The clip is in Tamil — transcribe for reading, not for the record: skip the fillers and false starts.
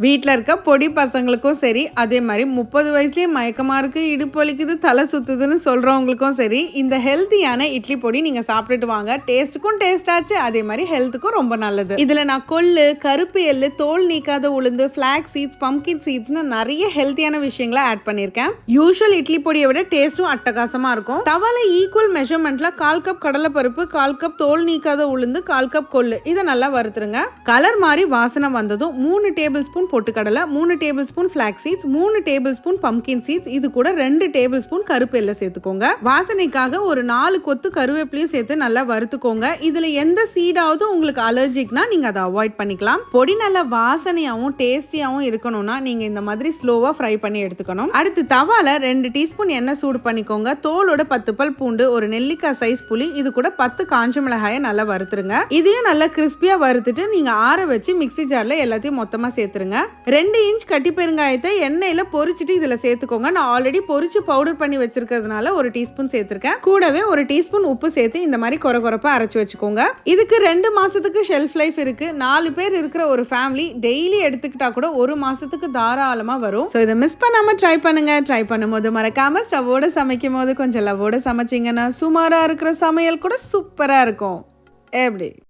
வீட்டில் இருக்க பொடி பசங்களுக்கும் சரி, அதே மாதிரி 30 வயசுலேயே மயக்கமாக இருக்குது, இடுப்பு வலிக்குது, தலை சுற்றுதுன்னு சொல்கிறவங்களுக்கும் சரி, இந்த ஹெல்த்தியான இட்லி பொடி நீங்கள் சாப்பிட்டுட்டு வாங்க. டேஸ்ட்டுக்கும் டேஸ்டாச்சு, அதே மாதிரி ஹெல்த்துக்கும் ரொம்ப நல்லது. இதில் நான் கொள்ளு, கருப்பு எள்ளு, தோல் நீக்காத உளுந்து, ஃப்ளாக் சீட்ஸ், பம்கின் சீட்ஸ்னு நிறைய ஹெல்த்தியான விஷயங்களை ஆட் பண்ணியிருக்கேன். யூஷுவல் இட்லி பொடியை விட டேஸ்ட்டும் அட்டகாசமாக இருக்கும். தவால ஈக்குவல் மெஷர்மெண்ட்டில் 1/4 கப் கடலைப்பருப்பு, 1/4 கப் தோல் நீக்காத உளுந்து, 1/4 கப் கொள்ளு இதை நல்லா வறுத்துருங்க. கலர் மாதிரி வாசனை வந்ததும் 3 டேபிள் ஸ்பூன் பொட்டுக்கடலை, 3 tablespoon flax seeds, 3 tablespoon pumpkin seeds, இது கூட 2 டேபிள் ஸ்பூன் கருப்பு எள்ளை சேர்த்துக்கோங்க. வாசனைக்காக ஒரு 4 கொத்து கருவேப்பிலையும் சேர்த்து நல்லா வறுத்துக்கோங்க. இதுல எந்த சீடாவது உங்களுக்கு அலர்ஜிக்னா நீங்க அதை அவாய்ட் பண்ணிக்கலாம். பொடி நல்லா வாசனையாவும் டேஸ்டியாவும் இருக்கணும்னா நீங்க இந்த மாதிரி ஸ்லோவா ஃப்ரை பண்ணி எடுத்துக்கணும். அடுத்து தவால 2 டீஸ்பூன் எண்ணெய் சூடு பண்ணிக்கோங்க. தோலோட 10 பல் பூண்டு, ஒரு நெல்லிக்காய் சைஸ் புளி, இது கூட 10 காஞ்ச மிளகாயை நல்லா வறுத்துருங்க. இதையும் நல்லா கிறிஸ்பியா வறுத்துட்டு நீங்க ஆற வச்சு மிக்ஸி ஜார்ல எல்லாத்தையும் மொத்தமா சேர்த்துருங்க. 2 இன்ச் கட்டி பெருங்காயத்தை எண்ணெயில பொரிச்சிட்டு இதுல சேர்த்துக்கோங்க. நான் ஆல்ரெடி பொரிச்சு பவுடர் பண்ணி வச்சிருக்கிறதுனால 1 டீஸ்பூன் சேர்த்திருக்கேன். கூடவே 1 டீஸ்பூன் உப்பு சேர்த்து இந்த மாதிரி கொரகொரப்பா அரைச்சு வச்சுக்கோங்க. இதுக்கு 2 மாசத்துக்கு ஷெல்ஃப் லைஃப் இருக்கு. 4 பேர் இருக்கிற ஒரு ஃபேமிலி டெய்லி எடுத்துக்கிட்டா கூட 1 மாசத்துக்கு தாராளமா வரும். ஸோ இதை மிஸ் பண்ணாம ட்ரை பண்ணுங்க. ட்ரை பண்ணும்போது மறக்காம ஸ்டவோட சமைக்கும் போது கொஞ்சம் லவ்வோட சமைச்சிங்கன்னா சுமாரா இருக்கிற சமையல் கூட சூப்பரா இருக்கும். எப்படி?